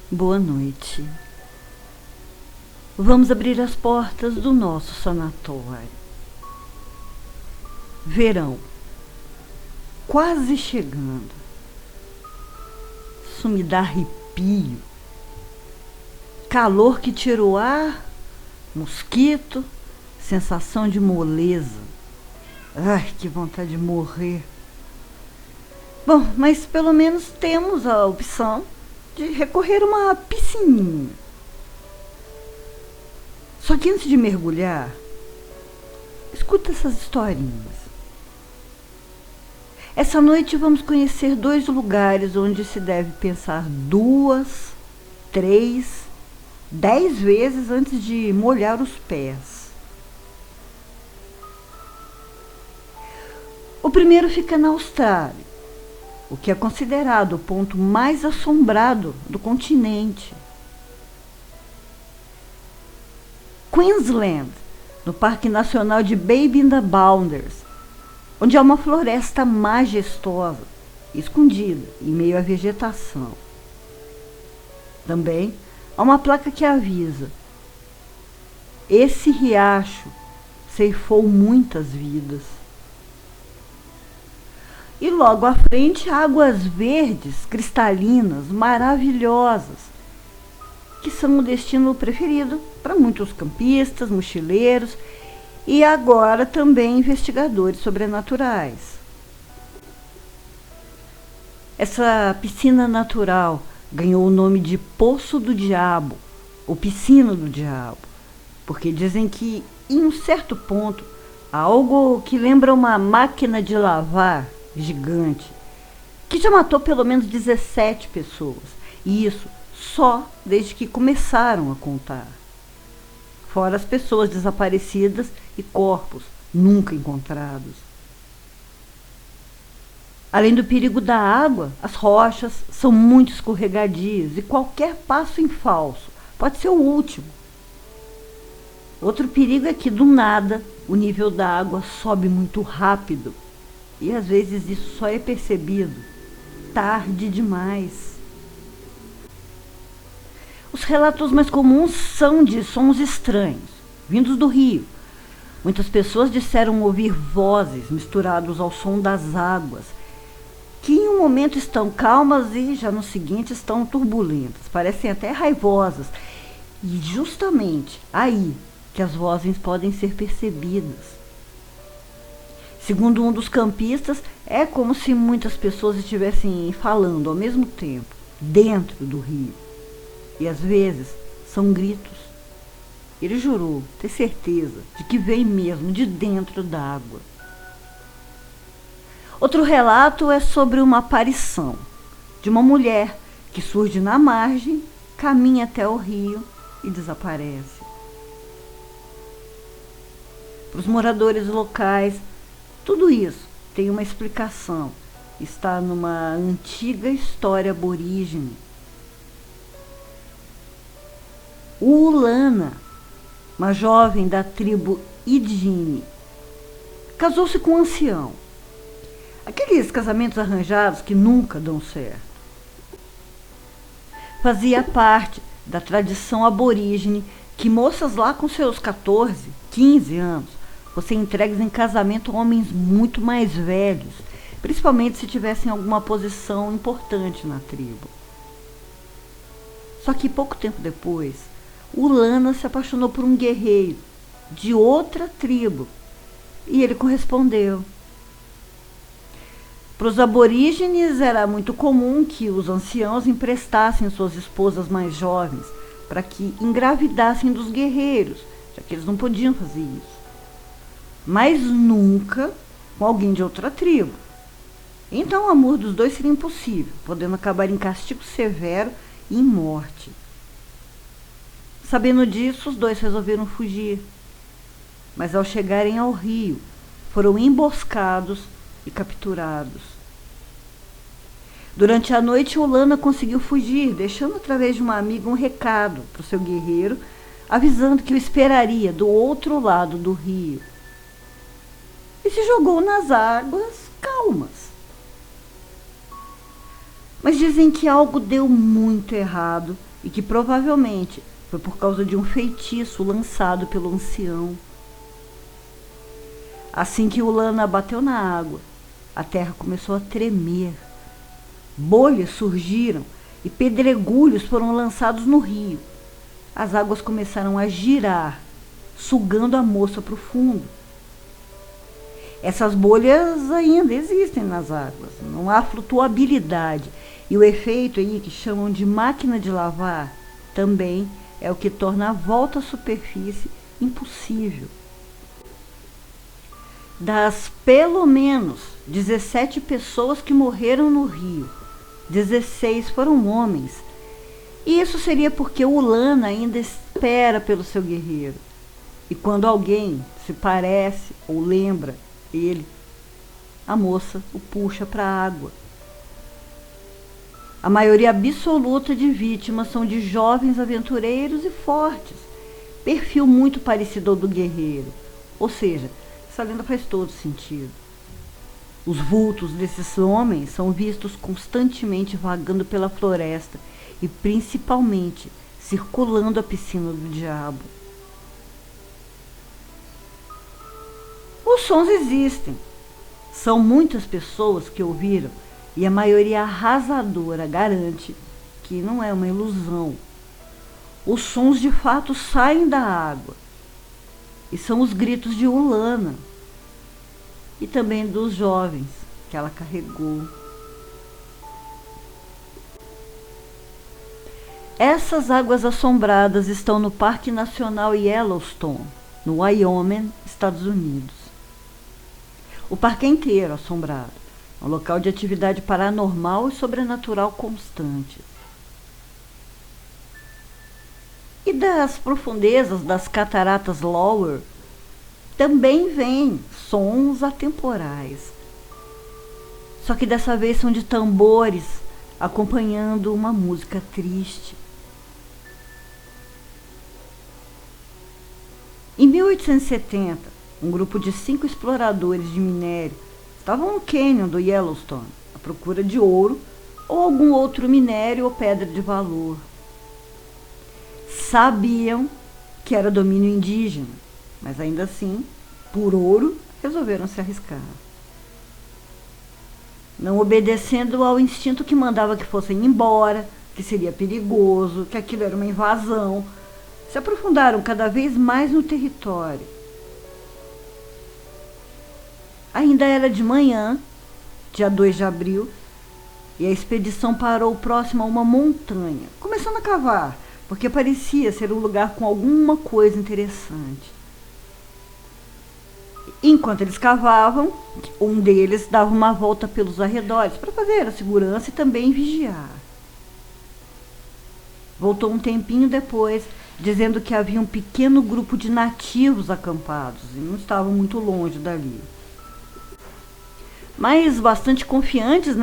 Boa noite. Vamos abrir as portas do nosso sanatório. Verão, quase chegando. Isso me dá arrepio. Calor que tira o ar, mosquito, sensação de moleza. Ai, que vontade de morrer. Bom, mas pelo menos temos a opção de recorrer a uma piscininha. Só que antes de mergulhar, escuta essas historinhas. Essa noite vamos conhecer 2 lugares onde se deve pensar 2, 3, 10 vezes antes de molhar os pés. O primeiro fica na Austrália, o que é considerado o ponto mais assombrado do continente. Queensland, no Parque Nacional de Baby in the Bounders, onde há uma floresta majestosa, escondida em meio à vegetação. Também há uma placa que avisa: esse riacho ceifou muitas vidas. E logo à frente, águas verdes, cristalinas, maravilhosas, que são o destino preferido para muitos campistas, mochileiros e agora também investigadores sobrenaturais. Essa piscina natural ganhou o nome de Poço do Diabo, ou Piscina do Diabo, porque dizem que, em um certo ponto, há algo que lembra uma máquina de lavar gigante, que já matou pelo menos 17 pessoas, e isso só desde que começaram a contar. Fora as pessoas desaparecidas e corpos nunca encontrados. Além do perigo da água, as rochas são muito escorregadias e qualquer passo em falso pode ser o último. Outro perigo é que, do nada, o nível da água sobe muito rápido e às vezes isso só é percebido tarde demais. Os relatos mais comuns são de sons estranhos, vindos do rio. Muitas pessoas disseram ouvir vozes misturadas ao som das águas, que em um momento estão calmas e já no seguinte estão turbulentas, parecem até raivosas. E justamente aí que as vozes podem ser percebidas. Segundo um dos campistas, é como se muitas pessoas estivessem falando ao mesmo tempo, dentro do rio. E às vezes são gritos. Ele jurou ter certeza de que vem mesmo de dentro d'água. Outro relato é sobre uma aparição de uma mulher que surge na margem, caminha até o rio e desaparece. Para os moradores locais, tudo isso tem uma explicação. Está numa antiga história aborígene. Ulana, uma jovem da tribo Idjini, casou-se com um ancião. Aqueles casamentos arranjados que nunca dão certo. Fazia parte da tradição aborígene que moças lá com seus 14, 15 anos fossem entregues em casamento a homens muito mais velhos, principalmente se tivessem alguma posição importante na tribo. Só que pouco tempo depois, Ulana se apaixonou por um guerreiro de outra tribo e ele correspondeu. Para os aborígenes era muito comum que os anciãos emprestassem suas esposas mais jovens para que engravidassem dos guerreiros, já que eles não podiam fazer isso. Mas nunca com alguém de outra tribo. Então o amor dos dois seria impossível, podendo acabar em castigo severo e em morte. Sabendo disso, os dois resolveram fugir. Mas ao chegarem ao rio, foram emboscados e capturados. Durante a noite, Ulana conseguiu fugir, deixando através de uma amiga um recado para o seu guerreiro, avisando que o esperaria do outro lado do rio. E se jogou nas águas calmas. Mas dizem que algo deu muito errado e que provavelmente foi por causa de um feitiço lançado pelo ancião. Assim que Ulana bateu na água, a terra começou a tremer. Bolhas surgiram e pedregulhos foram lançados no rio. As águas começaram a girar, sugando a moça para o fundo. Essas bolhas ainda existem nas águas, não há flutuabilidade. E o efeito aí, que chamam de máquina de lavar, também é o que torna a volta à superfície impossível. Das pelo menos 17 pessoas que morreram no rio, 16 foram homens. E isso seria porque Ulana ainda espera pelo seu guerreiro. E quando alguém se parece ou lembra ele, a moça o puxa para a água. A maioria absoluta de vítimas são de jovens aventureiros e fortes, perfil muito parecido ao do guerreiro. Ou seja, essa lenda faz todo sentido. Os vultos desses homens são vistos constantemente vagando pela floresta e principalmente circulando a piscina do diabo. Os sons existem. São muitas pessoas que ouviram e a maioria arrasadora garante que não é uma ilusão. Os sons de fato saem da água e são os gritos de Ulana e também dos jovens que ela carregou. Essas águas assombradas estão no Parque Nacional Yellowstone, no Wyoming, Estados Unidos. O parque é inteiro assombrado, é um local de atividade paranormal e sobrenatural constante. E das profundezas das cataratas Lower também vêm sons atemporais. Só que dessa vez são de tambores acompanhando uma música triste. Em 1870, um grupo de 5 exploradores de minério estavam no cânion do Yellowstone à procura de ouro ou algum outro minério ou pedra de valor. Sabiam que era domínio indígena, mas ainda assim, por ouro, resolveram se arriscar. Não obedecendo ao instinto que mandava que fossem embora, que seria perigoso, que aquilo era uma invasão, se aprofundaram cada vez mais no território. Ainda era de manhã, dia 2 de abril, e a expedição parou próximo a uma montanha, começando a cavar, porque parecia ser um lugar com alguma coisa interessante. Enquanto eles cavavam, um deles dava uma volta pelos arredores para fazer a segurança e também vigiar. Voltou um tempinho depois, dizendo que havia um pequeno grupo de nativos acampados e não estavam muito longe dali. Mas bastante confiantes,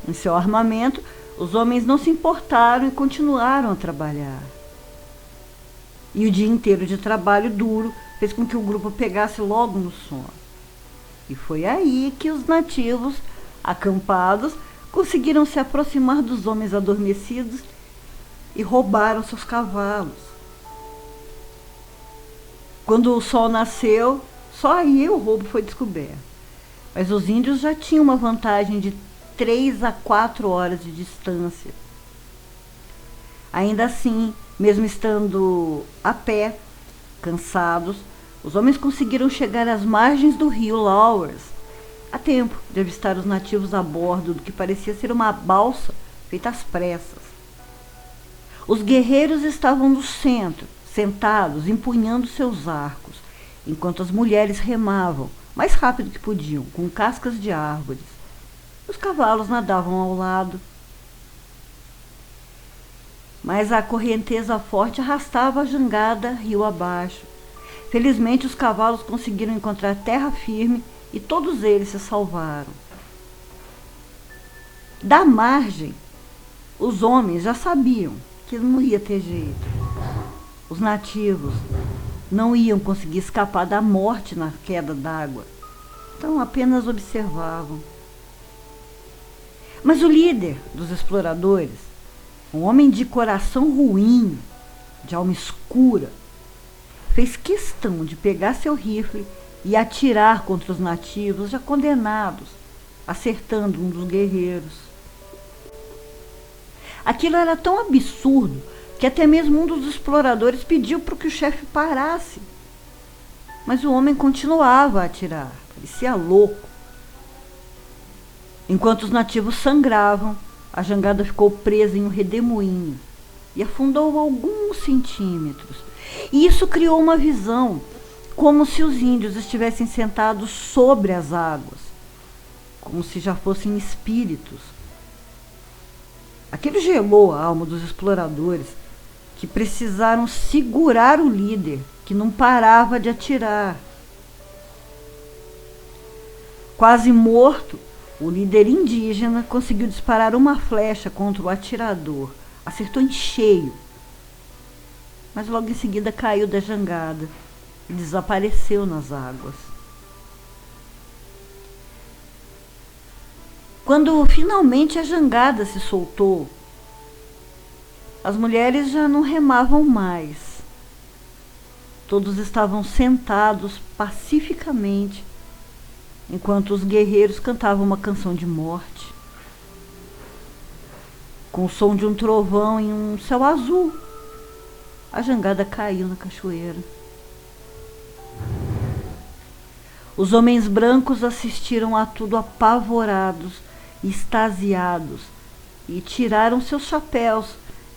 em seu armamento, os homens não se importaram e continuaram a trabalhar. E o dia inteiro de trabalho duro fez com que o grupo pegasse logo no sono. E foi aí que os nativos, acampados, conseguiram se aproximar dos homens adormecidos e roubaram seus cavalos. Quando o sol nasceu, só aí o roubo foi descoberto. Mas os índios já tinham uma vantagem de 3 a 4 horas de distância. Ainda assim, mesmo estando a pé, cansados, os homens conseguiram chegar às margens do rio Lowers a tempo de avistar os nativos a bordo do que parecia ser uma balsa feita às pressas. Os guerreiros estavam no centro, sentados, empunhando seus arcos, enquanto as mulheres remavam, mais rápido que podiam, com cascas de árvores. Os cavalos nadavam ao lado. Mas a correnteza forte arrastava a jangada rio abaixo. Felizmente, os cavalos conseguiram encontrar terra firme e todos eles se salvaram. Da margem, os homens já sabiam que não ia ter jeito. Os nativos não iam conseguir escapar da morte na queda d'água, então apenas observavam. Mas o líder dos exploradores um homem de coração ruim, de alma escura, fez questão de pegar seu rifle e atirar contra os nativos já condenados, acertando um dos guerreiros. Aquilo era tão absurdo que até mesmo um dos exploradores pediu para que o chefe parasse. Mas o homem continuava a atirar, parecia louco. Enquanto os nativos sangravam, a jangada ficou presa em um redemoinho e afundou alguns centímetros. E isso criou uma visão, como se os índios estivessem sentados sobre as águas, como se já fossem espíritos. Aquilo gelou a alma dos exploradores, que precisaram segurar o líder, que não parava de atirar. Quase morto, o líder indígena conseguiu disparar uma flecha contra o atirador. Acertou em cheio, mas logo em seguida caiu da jangada e desapareceu nas águas. Quando finalmente a jangada se soltou, as mulheres já não remavam mais. Todos estavam sentados pacificamente, enquanto os guerreiros cantavam uma canção de morte. Com o som de um trovão em um céu azul, a jangada caiu na cachoeira. Os homens brancos assistiram a tudo apavorados, extasiados, e tiraram seus chapéus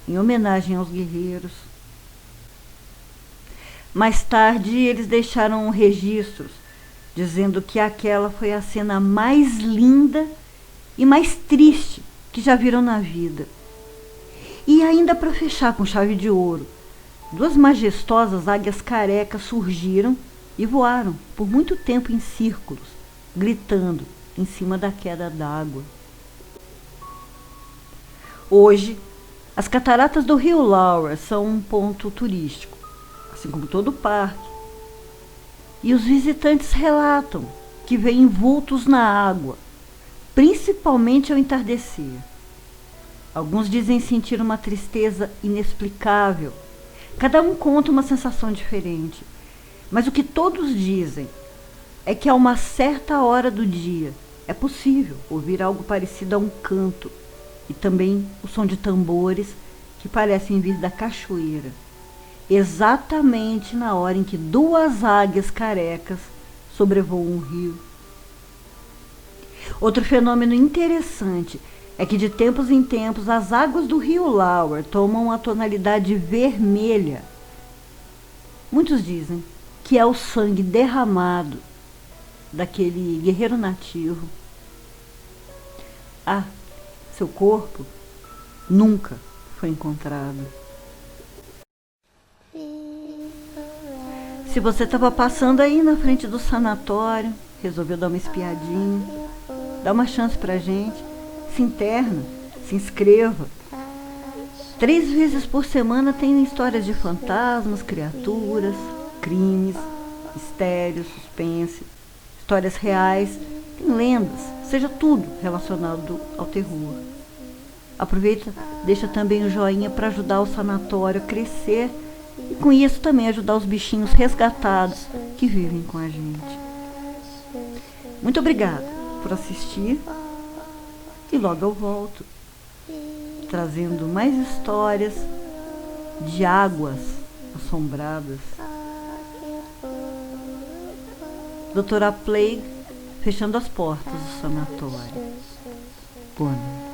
em homenagem aos guerreiros. Mais tarde, eles deixaram registros, dizendo que aquela foi a cena mais linda e mais triste que já viram na vida. E ainda para fechar com chave de ouro, 2 majestosas águias carecas surgiram e voaram por muito tempo em círculos, gritando em cima da queda d'água. Hoje, as cataratas do rio Laura são um ponto turístico, assim como todo o parque. E os visitantes relatam que veem vultos na água, principalmente ao entardecer. Alguns dizem sentir uma tristeza inexplicável. Cada um conta uma sensação diferente. Mas o que todos dizem é que a uma certa hora do dia é possível ouvir algo parecido a um canto e também o som de tambores que parecem vir da cachoeira, exatamente na hora em que 2 águias carecas sobrevoam o rio. Outro fenômeno interessante é que de tempos em tempos as águas do rio Laura tomam a tonalidade vermelha. Muitos dizem que é o sangue derramado daquele guerreiro nativo. Ah, seu corpo nunca foi encontrado. Se você estava passando aí na frente do sanatório, resolveu dar uma espiadinha, dá uma chance pra gente, se interna, se inscreva. 3 vezes por semana tem histórias de fantasmas, criaturas, crimes, mistérios, suspense, histórias reais, tem lendas, seja tudo relacionado ao terror. Aproveita, deixa também o joinha para ajudar o sanatório a crescer e com isso também ajudar os bichinhos resgatados que vivem com a gente. Muito obrigada por assistir e logo eu volto trazendo mais histórias de águas assombradas. Doutora Plague fechando as portas do sanatório. Boa noite.